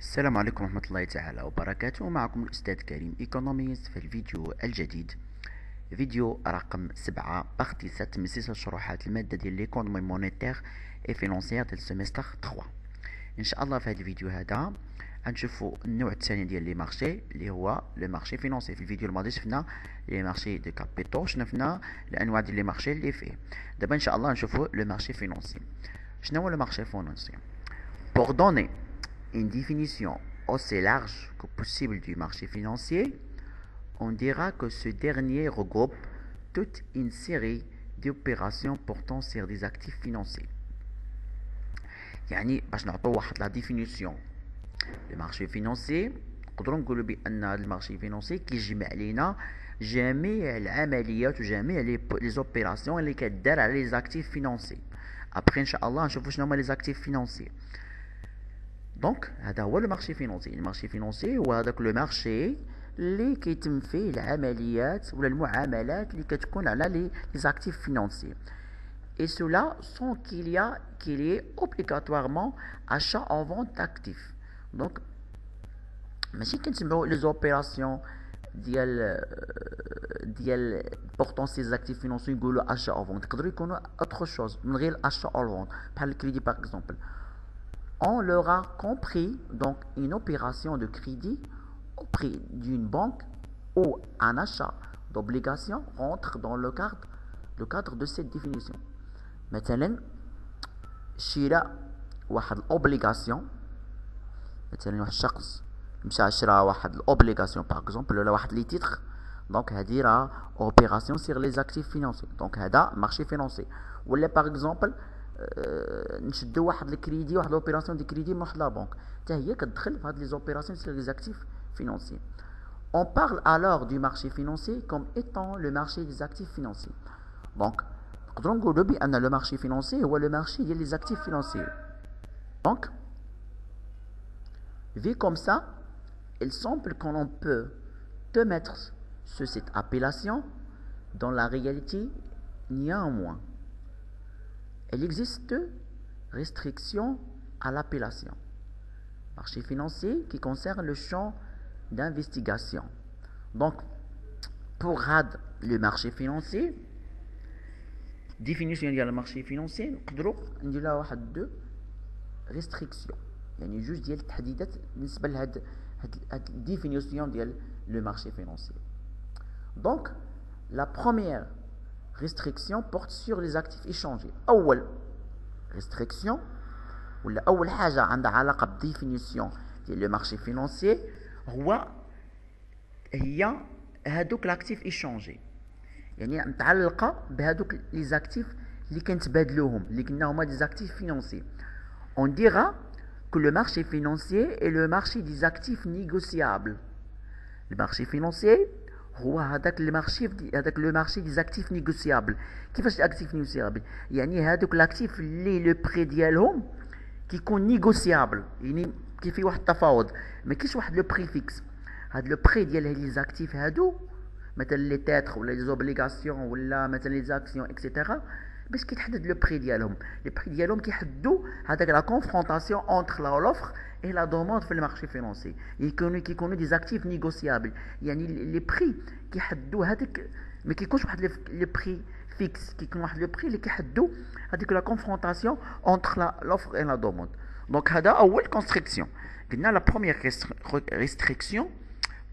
السلام عليكم ورحمة الله تعالى وبركاته. معكم الأستاذ كريم إيكونوميست في الفيديو الجديد، فيديو رقم 7 بارتي 7 من سلسلة شروحات المادة ديال ليكونومي مونيتير اي فينونسيير ديال السيمستر 3. إن شاء الله في هذا الفيديو هذا غنشوفوا النوع الثاني ديال لي مارشي اللي هو لو مارشي فينونسي. في الفيديو الماضي شفنا لي مارشي دو كابيتو، شفنا الأنواع ديال لي مارشي اللي فيه. دابا إن شاء الله نشوفوا لو مارشي فينونسي. شنو هو لو مارشي فينونسي؟ Pour donner une définition aussi large que possible du marché financier, on dira que ce dernier regroupe toute une série d'opérations portant sur des actifs financiers. يعني باش نعطوا واحد لا ديفينيسيون لو مارشي فينونسي نقدروا نقولوا بان هذا المارشي فينونسي كيجمع لينا جميع العمليات وجميع لي زوبيراسيون اللي كدار على لي زاكتيف فينونسي. ابري ان شاء الله نشوفوا شنو هما لي زاكتيف فينونسي. دونك هذا هو لو مارشي فينونسي. المارشي فينونسي هو هذاك لو مارشي اللي كيتم فيه العمليات ولا المعاملات اللي كتكون على لي زاكتيف فينونسي. Et cela sans qu'il y ait obligatoirement achat en vente d'actifs. Donc ماشي كنسمعوا لي زوبيراسيون ديال portant ces actifs financiers نقولوا achat en vente. يقدروا يكونوا autre chose من غير achat en vente بحال الكريدي par exemple. On leur a compris donc une opération de crédit auprès d'une banque ou un achat d'obligation rentre dans le cadre de cette définition. مثلا شراء واحد الاوبليغاسيون، مثلا واحد الشخص مشى شرا واحد الاوبليغاسيون باغ اكزومبل ولا واحد لي تيتر، دونك هادي راه اوبيراسيون سير لي زاكتيف فينانسي، دونك هذا مارشي فينانسي. ولا باغ اكزومبل نشدو واحد الكريدي، واحد لوبيراسيون دي كريدي من واحد لا بنك، حتى هي كتدخل في هاد لي زوبيراسيون سير لي زاكتيف فينانسي. On parle alors du marché financier comme étant le marché des actifs financiers. Donc نقدروا نقولوا بان لو مارشي فينونسي هو لو مارشي ديال لي زاكتيف فينانسي. دونك vu comme ça, il semble qu'on peut te mettre sur cette appellation. Dans la réalité, néanmoins, il existe restrictions à l'appellation marché financier qui concerne le champ d'investigation. Donc pour le marché financier, définition ديال المارشي فينونسي نقدروا ندير لها واحد دو ريستريكسيون، يعني جوج ديال التحديدات بالنسبه لهاد الديفينيسيون ديال لو مارشي فينونسي. دونك لا بروميير ريستريكسيون بورت سور لي زاكتيف ايشونجي. اول ريستريكسيون ولا اول حاجه عندها علاقه بالديفينيسيون ديال لو مارشي فينونسي هي هادوك لاكتيف ايشونجي، يعني متعلقه بهذوك لي زاكتيف اللي كنتبادلوهم اللي قلنا هما دي زاكتيف فينونسي. On dira que le marché financier est le marché des actifs négociables. Le marché financier هو هذاك المارشي لو مارشي دي زاكتيف نيغوسيابل. كيفاش الاكتيف نيغوسيابل؟ يعني هذوك الاكتيف اللي لو بري ديالهم كيكون نيغوسيابل، يعني كيف في واحد التفاوض، ما كاينش واحد لو بري فيكس. هاد لو بري ديال هاد لي زاكتيف هادو مثلا لي تيتر ولا لي زوبليغاسيون ولا مثلا لي زاكسيون اكسيتيرا، باش كيتحدد لو بري ديالهم. لي بري ديالهم كيحددوا هذاك لا كونفرونطاسيون اونتر لوفر اي لا دوموند في المارشي فينونسي. كيكونوا دي زاكتيف نيغوسيابل، يعني لي بري كيحددوا هذاك، ما كيكونش واحد لي بري فيكس، كيكون واحد لو بري اللي كيحددوا هذيك لا كونفرونطاسيون اونتر لوفر اي لا دوموند. دونك هذا اول كونستريكسيون. قلنا لا بروميير ريستريكسيون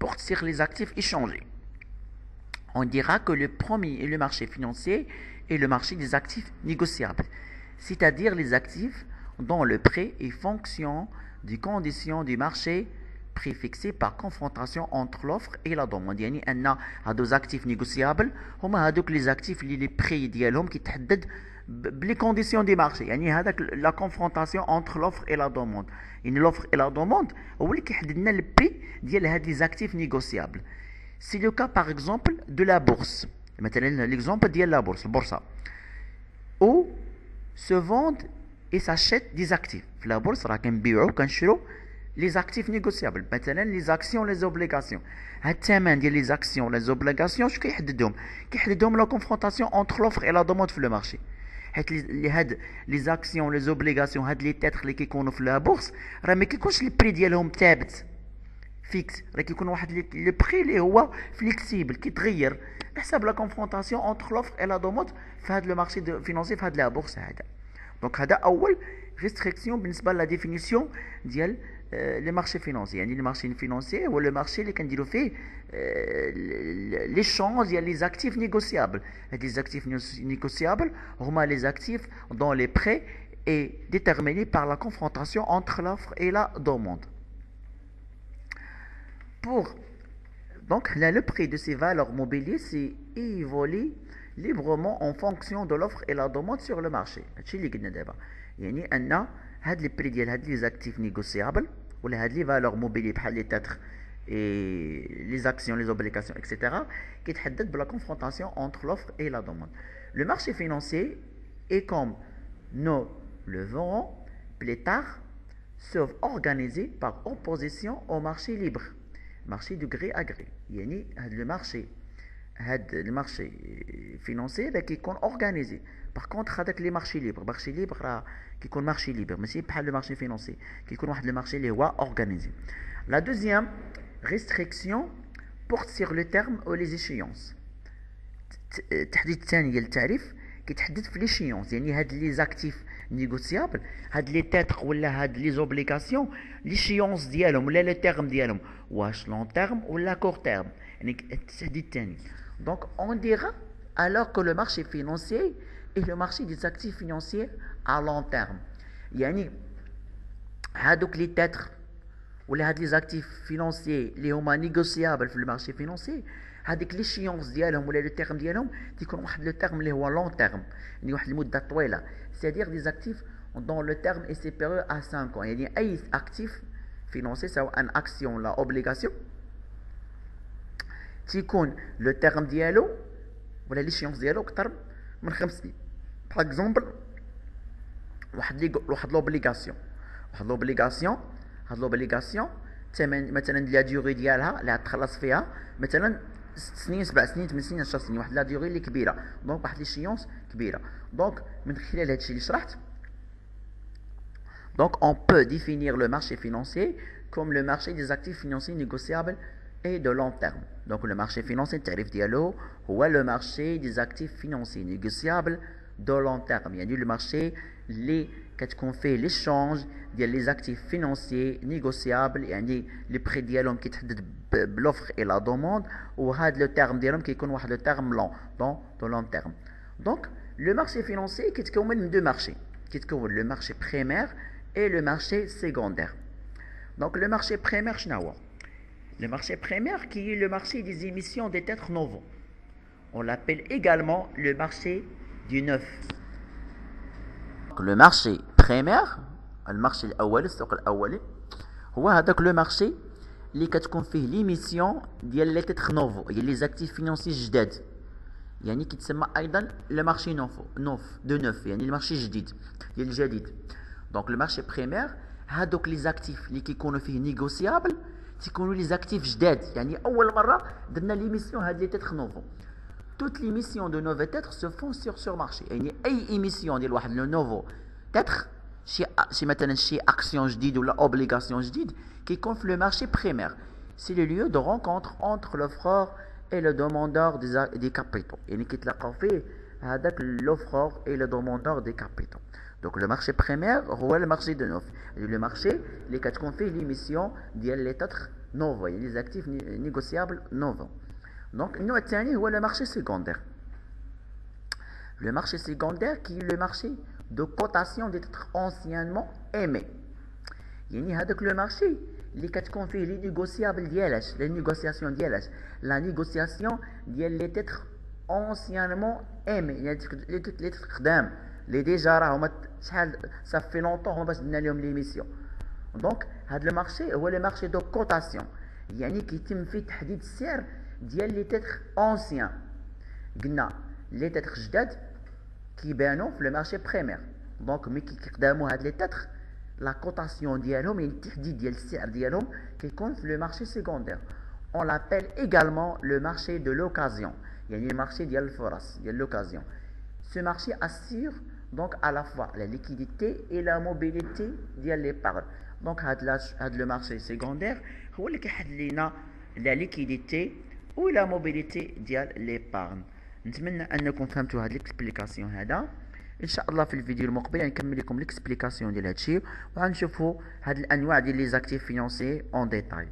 porte sur les actifs échangés. On dira que le premier est le marché financier et le marché des actifs négociables, c'est-à-dire les actifs dont le prix est fonction des conditions du marché préfixées par confrontation entre l'offre et la demande. يعني أن هادو actifs négociables هما هادوك les actifs اللي les prix ديالهم كيتحدد بلي كونديسيون دي مارشي، يعني هذاك لا كونفرونطاسيون انتر لوفر اي لا دوموند. يعني لوفر اي لا دوموند هو اللي كيحدد لنا البري ديال هاد لي زاكتيف نيغوسيابل. سي لو كا باغ اكزومبل دو لا بورس، مثلا ليكزومبل ديال لا بورس، البورصه، او سو فوند اي ساشيت دي زاكتيف. في لا بورس راه كنبيعو كنشرو لي زاكتيف نيغوسيابل، مثلا لي زاكسيون لي زوبليغاسيون. هاد الثمن ديال لي زاكسيون لي زوبليغاسيون شكون كيحددهم؟ كيحددهم لا كونفرونطاسيون انتر لوفر اي لا دوموند في لو مارشي. حيت لي زاكسيون لي زوبليغاسيون هاد لي تيتر اللي كيكونوا في لا بورص راه ما كيكونش لي بري ديالهم ثابت فيكس، راه كيكون واحد لي بري اللي هو فليكسيبل كيتغير حسب لا كونفرونطاسيون اونتر لوفر اي لا دوموند في هاد لو مارشي فينانسي في هاد لا بورص هذا. دونك هذا اول ريستريكسيون بالنسبه لا ديفينيسيون ديال لي مارشي فينانسي. يعني لي مارشي فينانسي هو لو مارشي اللي كنديروا فيه لي شونج ديال لي زاكتيف نيغوسيابل. هاد لي زاكتيف نيغوسيابل هما لي زاكتيف دون لي بري est déterminé par la confrontation entre l'offre et la demande. Donc, là, le prix de ces valeurs mobilières c'est évolue librement en fonction de l'offre et la demande sur le marché. هادشي اللي قلنا دابا، يعني ان هاد لي بري ديال هاد لي زاكتيف نيغوسيابل ولا هاد لي فالور موبيلي بحال لي تاتر et les actions, les obligations, etc., qui تحدد بلا confrontation entre l'offre et la demande. Le marché financier est comme nous le verrons plus tard, sauf organisé par opposition au marché libre, marché de gré à gré. يعني هاد المارشي financier ده كيكون organisé. Par contre هذاك لي مارشي ليبر، مارشي ليبر راه كيكون مارشي ليبر ماشي بحال لو مارشي فينانسي، كيكون واحد المارشي اللي هو organisé. La deuxième restriction porte sur le terme ou les échéances. التحديد الثاني ديال التعريف كيتحدد في ليشيونس، يعني هاد لي زاكتيف نيغوسيابل هاد لي تيتر ولا هاد لي زوبليغاسيون ليشيونس ديالهم ولا لي تيرم ديالهم واش لون تيرم ولا كور تيرم، يعني التحديد الثاني. دونك اون ديرا alors que le marché financier est le marché des actifs financiers à long terme. يعني هادوك لي تيتر ولا هاد لي زاكتيف فينانسيي اللي هما نيغوسيابل في المارشي فينانسي، هذيك لي شيونس ديالهم ولا لو تيرم ديالهم تيكون واحد لو تيرم اللي هو لون تيرم، يعني واحد المده طويله، سيدير دي زاكتيف دون لو تيرم اي سيبيريور ا 5 ans. يعني اي اكتيف فينانسي سواء ان اكسيون ولا اوبليغاسيون تيكون لو تيرم ديالو ولا لي شيونس ديالو اكثر من 5 سنين. باغ اكزومبل واحد لوبليغاسيون هاد لوبليغاسيون مثلا لا ديوري ديالها اللي غتخلص فيها مثلا 6 سنين 7 سنين 8 سنين 10 سنين، واحد لا ديوري اللي كبيره، دونك واحد لي شيونس كبيره. دونك من خلال هادشي اللي شرحت، donc on peut définir le marché financier comme le marché des actifs financiers négociables et de long terme. Donc le marché financier التعريف ديالو هو le marché des actifs financiers négociables de long terme، يعني le marché اللي كتكون فيه ليشونج ديال لي زاكتيف فينانسيي نيغوسيابل، يعني لي بري ديالهم كيتحدد بلوفر اي لا دوموند، وهاد لو تيرم ديالهم كيكون واحد لو تيرم لون دو لون تيرم. دونك لو مارشي فينانسيي كيتكون من دو مارشي، كيتكون لو مارشي بريمير اي لو مارشي سيكوندير. دونك لو مارشي بريمير شنو هو؟ Le marché primaire qui est le marché des émissions des titres nouveaux. On l'appelle également le marché du neuf. Le marché primaire المارشي الاولي السوق الاولي هو هذاك لو مارشي اللي كتكون فيه ليميسيون ديال لي تيتر نوفو، يعني لي زاكتيف فينانسي جداد، يعني كيتسمى ايضا لو مارشي نوف، يعني المارشي الجديد ديال الجديد. دونك لو مارشي بريمير هذوك لي زاكتيف اللي كيكونوا فيه نيغوسيابل تيكونوا لي زاكتيف جداد، يعني اول مره درنا ليميسيون هاد لي تيتر نوفو. توت ليميسيون دو نوفو تيتر سو فون سور مارشي، يعني اي ايميسيون ديال واحد لو نوفو تيتر شي مثلا شي اكسيون جديد ولا اوبليغاسيون جديد كيكون في لو مارشي بريمير. سي لو ليو دو رونكونتر انتر لوفرور اي لو دوموندور دي كابيتو، يعني كيتلاقاو فيه هذاك لوفرور اي لو دوموندور دي كابيتو. دونك لو مارشي بريمير هو لو مارشي دو نوف، لو مارشي اللي كتكون فيه ليميسيون ديال لي تيتر نوفو، يعني لي زاكتيف نيغوسيابل نوفو. دونك النوع الثاني هو لو مارشي سيكوندير. Le marché secondaire qui est le marché de cotation des titres anciennement émis. يعني هذاك لو مارشي اللي كتكون فيه لي نيغوسيابل ديالاش، لي نيغوسياسيون ديالاش، لا نيغوسياسيون ديال لي تيتر anciennement émis، يعني لي تيتر قدام اللي ديجا راه هما شحال صافي لونطون هما باش درنا لهم ليميسيون. دونك هذا المارشي هو لو مارشي دو كوتاسيون، يعني كيتم فيه تحديد السعر ديال لي تيتر اونسيان. قلنا لي تيتر جداد كيبانوا في لو مارشي بريمير، دونك ملي كيقداموا هاد لي تيتر لا كوتاسيون ديالهم، يعني التحديد ديال السعر ديالهم كيكون في لو مارشي سيكوندير. On l'appelle également le marché de l'occasion، يعني المارشي ديال الفرص ديال l'occasion. Ce marché assure Donc à la fois la liquidité et la mobilité ديال l'épargne. Donc هاد le marché secondaire هو اللي كيحدد لينا la liquidité ou la mobilité ديال l'épargne. نتمنى انكم فهمتوا هاد الاكسبليكاسيون هذا. ان شاء الله في الفيديو المقبل غنكمل لكم الاكسبليكاسيون ديال هادشي وغنشوفوا هاد الانواع ديال لي زاكتيف فينانسي اون ديتاي.